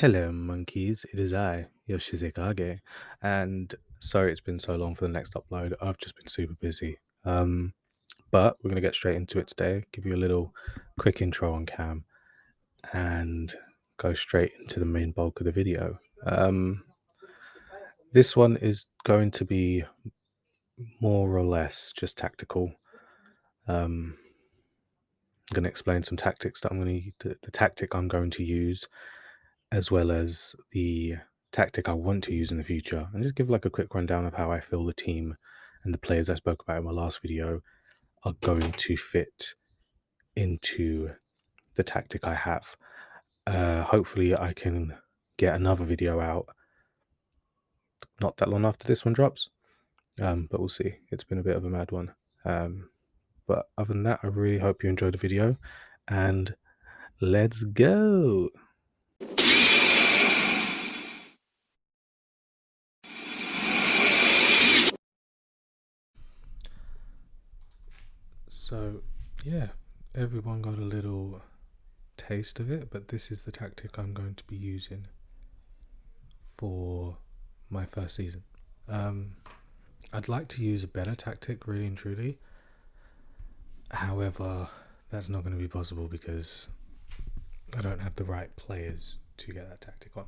Hello, monkeys. It is I, Yoshizekage. And sorry it's been so long for the next upload. I've just been super busy. But we're going to get straight into it today, give you a little quick intro on Cam, and go straight into the main bulk of the video. This one is going to be more or less just tactical. I'm going to explain some tactics that the tactic I'm going to use, as well as the tactic I want to use in the future, and just give like a quick rundown of how I feel the team and the players I spoke about in my last video are going to fit into the tactic I have. Hopefully I can get another video out not that long after this one drops, but we'll see. It's been a bit of a mad one. But other than that, I really hope you enjoyed the video, and let's go. So, yeah, everyone got a little taste of it, but this is the tactic I'm going to be using for my first season. I'd like to use a better tactic, really and truly. However, that's not going to be possible because I don't have the right players to get that tactic on.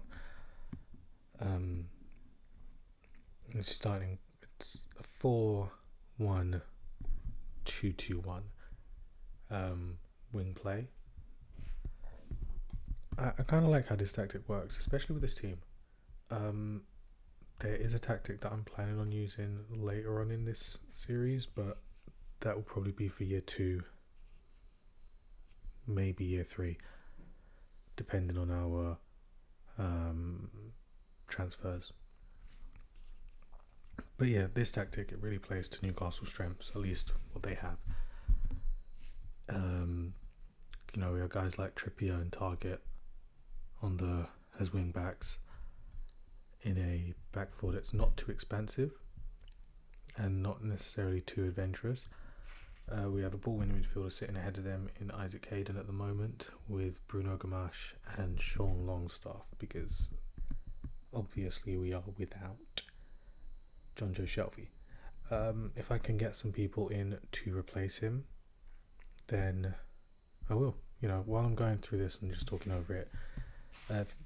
It's a 4-1-2-2-1 wing play. I kind of like how this tactic works, especially with this team. There is a tactic that I'm planning on using later on in this series, but that will probably be for year 2, maybe year 3, depending on our transfers. But yeah, this tactic, it really plays to Newcastle's strengths, at least what they have. We have guys like Trippier and Target as wing backs in a back four that's not too expansive and not necessarily too adventurous. We have a ball-winning midfielder sitting ahead of them in Isaac Hayden at the moment, with Bruno Gamache and Sean Longstaff, because obviously we are without John Joe Shelby. If I can get some people in to replace him, then I will. While I'm going through this and just talking over it,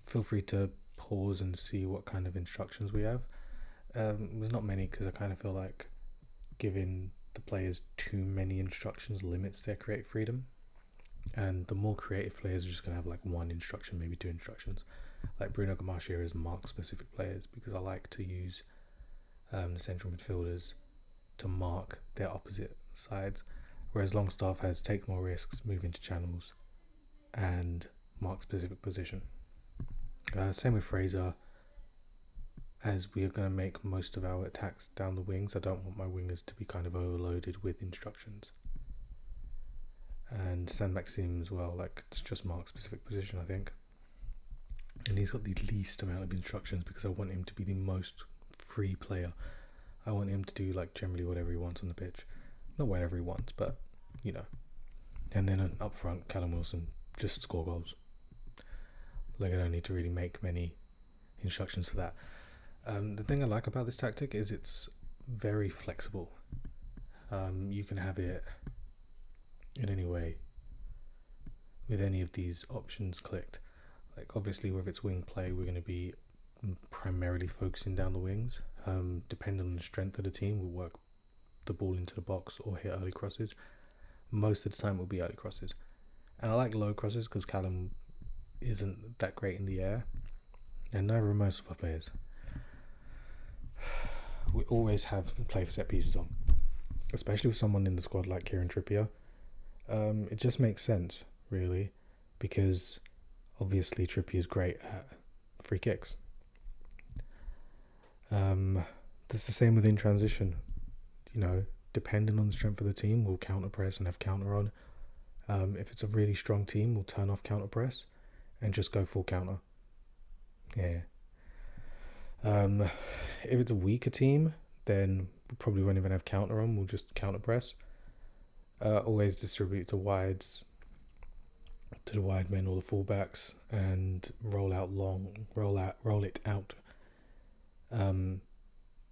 feel free to pause and see what kind of instructions we have. There's not many, because I kind of feel like giving the players too many instructions limits their creative freedom, and the more creative players are just going to have like one instruction, maybe 2 instructions. Like Bruno Gamache is mark specific players, because I like to use the central midfielders to mark their opposite sides, whereas Longstaff has take more risks, move into channels, and mark specific position. Same with Fraser, as we are going to make most of our attacks down the wings. I don't want my wingers to be kind of overloaded with instructions. And San Maxime as well, like it's just mark specific position, I think. And he's got the least amount of instructions because I want him to be the most free player. I want him to do like generally whatever he wants on the pitch. Not whatever he wants, but And then up front, Callum Wilson, just score goals. Like I don't need to really make many instructions for that. The thing I like about this tactic is it's very flexible. You can have it in any way with any of these options clicked. Like obviously with its wing play, we're going to be primarily focusing down the wings. Depending on the strength of the team, we'll work the ball into the box or hit early crosses. Most of the time it will be early crosses. And I like low crosses because Callum isn't that great in the air, and neither are most of our players. We always have play for set pieces on, especially with someone in the squad like Kieran Trippier. It just makes sense, really, because obviously Trippier is great at free kicks. That's the same within transition. Depending on the strength of the team, we'll counter press and have counter on. If it's a really strong team, we'll turn off counter press and just go full counter. Yeah. If it's a weaker team, then we probably won't even have counter on. We'll just counter press. Always distribute to wides to the wide men or the fullbacks and roll it out.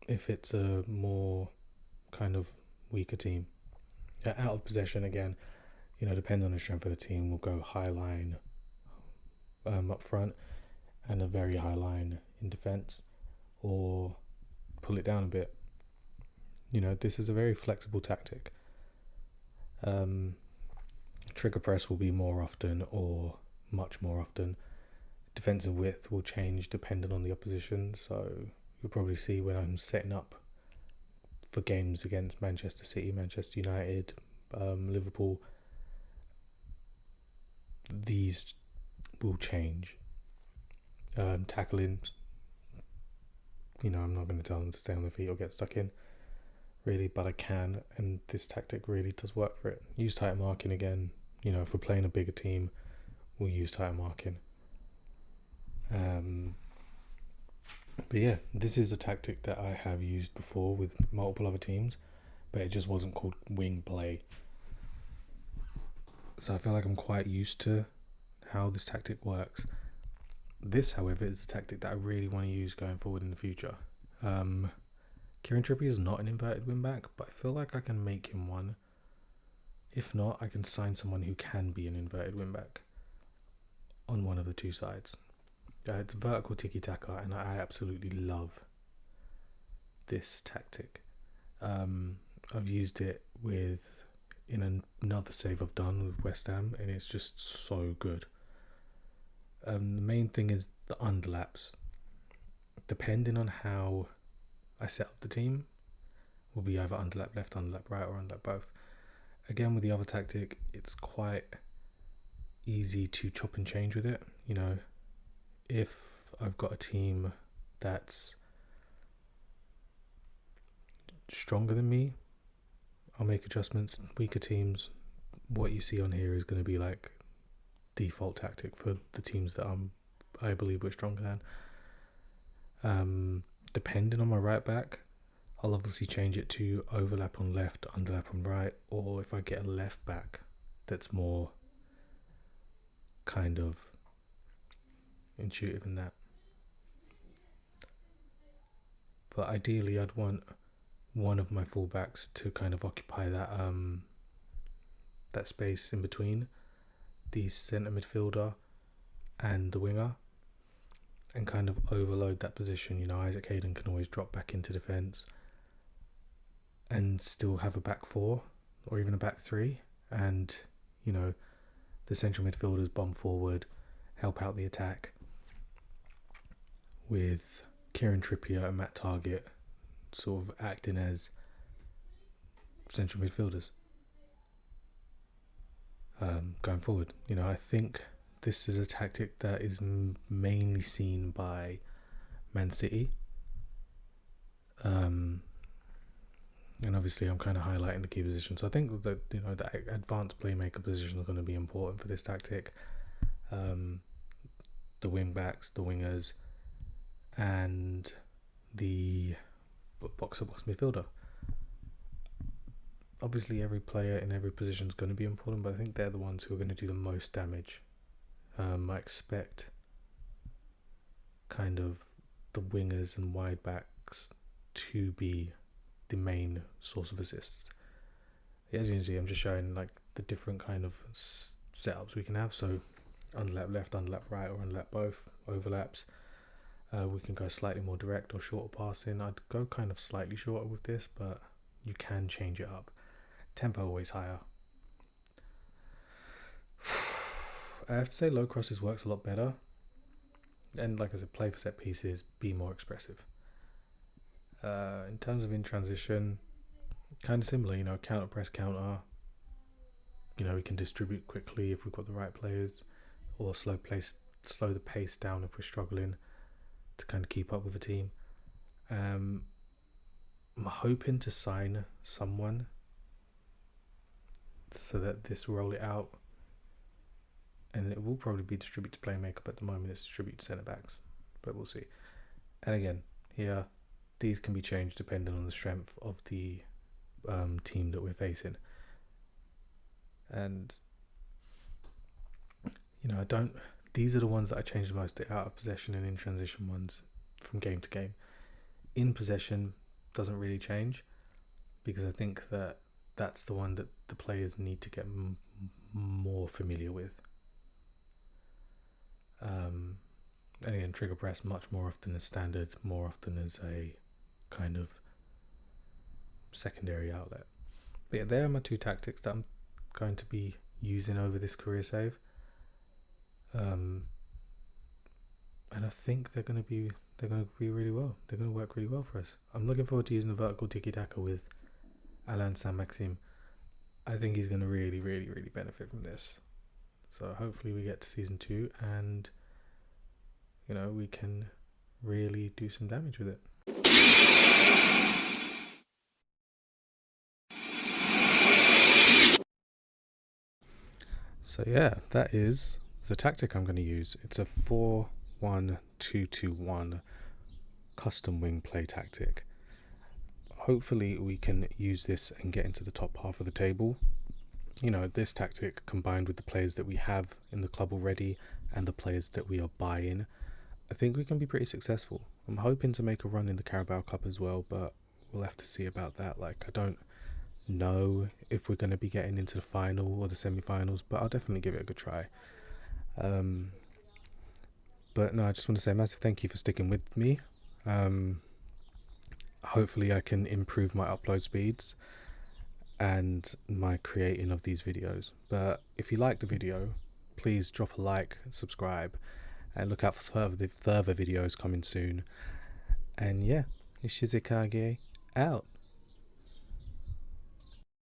If it's a more kind of weaker team, out of possession again, depending on the strength of the team, we'll go high line up front and a very high line in defence, or pull it down a bit. This is a very flexible tactic. Trigger press will be more often or much more often. Defensive width will change depending on the opposition, so you'll probably see when I'm setting up for games against Manchester City, Manchester United, Liverpool, these will change. Tackling, I'm not going to tell them to stay on their feet or get stuck in, really, but I can, and this tactic really does work for it. Use tight marking again. If we're playing a bigger team, we'll use tight marking. But yeah, this is a tactic that I have used before with multiple other teams, but it just wasn't called wing play. So I feel like I'm quite used to how this tactic works. This, however, is a tactic that I really want to use going forward in the future. Kieran Trippier is not an inverted wing back, but I feel like I can make him one. If not, I can sign someone who can be an inverted wing back on one of the two sides. It's vertical tiki-taka, and I absolutely love this tactic. I've used it in another save I've done with West Ham, and it's just so good. The main thing is the underlaps. Depending on how I set up the team, will be either underlap left, underlap right, or underlap both. Again, with the other tactic, it's quite easy to chop and change with it. If I've got a team that's stronger than me, I'll make adjustments. Weaker teams, what you see on here is going to be like default tactic for the teams that I believe we're stronger than. Depending on my right back, I'll obviously change it to overlap on left, underlap on right, or if I get a left back that's more kind of intuitive in that. But ideally, I'd want one of my fullbacks to kind of occupy that space in between the centre midfielder and the winger, and kind of overload that position. Isaac Hayden can always drop back into defence and still have a back four or even a back three, and the central midfielders bomb forward, help out the attack, with Kieran Trippier and Matt Targett sort of acting as central midfielders going forward. I think this is a tactic that is mainly seen by Man City. And obviously I'm kind of highlighting the key position. So I think that, the advanced playmaker position is going to be important for this tactic. The wing backs, the wingers, and the box-to-box midfielder. Obviously every player in every position is going to be important, but I think they're the ones who are going to do the most damage. I expect kind of the wingers and wide backs to be the main source of assists. As you can see, I'm just showing like the different kind of setups we can have. So underlap left, underlap right, or underlap both, overlaps. We can go slightly more direct or shorter passing. I'd go kind of slightly shorter with this, but you can change it up. Tempo always higher. I have to say low crosses works a lot better. And like I said, play for set pieces, be more expressive. In terms of in transition, kind of similar, counter press, counter. We can distribute quickly if we've got the right players, or slow the pace down if we're struggling to kind of keep up with the team. I'm hoping to sign someone so that this will roll it out, and it will probably be distributed to playmaker, but at the moment it's distributed to centre backs, but we'll see. And again, here, these can be changed depending on the strength of the team that we're facing. And I don't. These are the ones that I change the most: the out of possession and in transition ones from game to game. In possession doesn't really change because I think that that's the one that the players need to get more familiar with. And again, trigger press much more often as standard, more often as a kind of secondary outlet. But yeah, there are my two tactics that I'm going to be using over this career save. And I think they're going to be really well. They're going to work really well for us. I'm looking forward to using the vertical tiki taka with Alain Saint-Maxime. I think he's going to really, really, really benefit from this. So hopefully we get to season 2 and we can really do some damage with it. So yeah, that is the tactic I'm going to use. It's a 4-1-2-2-1 custom wing play tactic. Hopefully we can use this and get into the top half of the table. This tactic combined with the players that we have in the club already and the players that we are buying, I think we can be pretty successful. I'm hoping to make a run in the Carabao Cup as well, but we'll have to see about that. I don't know if we're going to be getting into the final or the semi-finals, but I'll definitely give it a good try. But no, I just want to say a massive thank you for sticking with me. Hopefully I can improve my upload speeds and my creating of these videos. But if you like the video, please drop a like, subscribe, and look out for further videos coming soon. And yeah, Ishizukage out.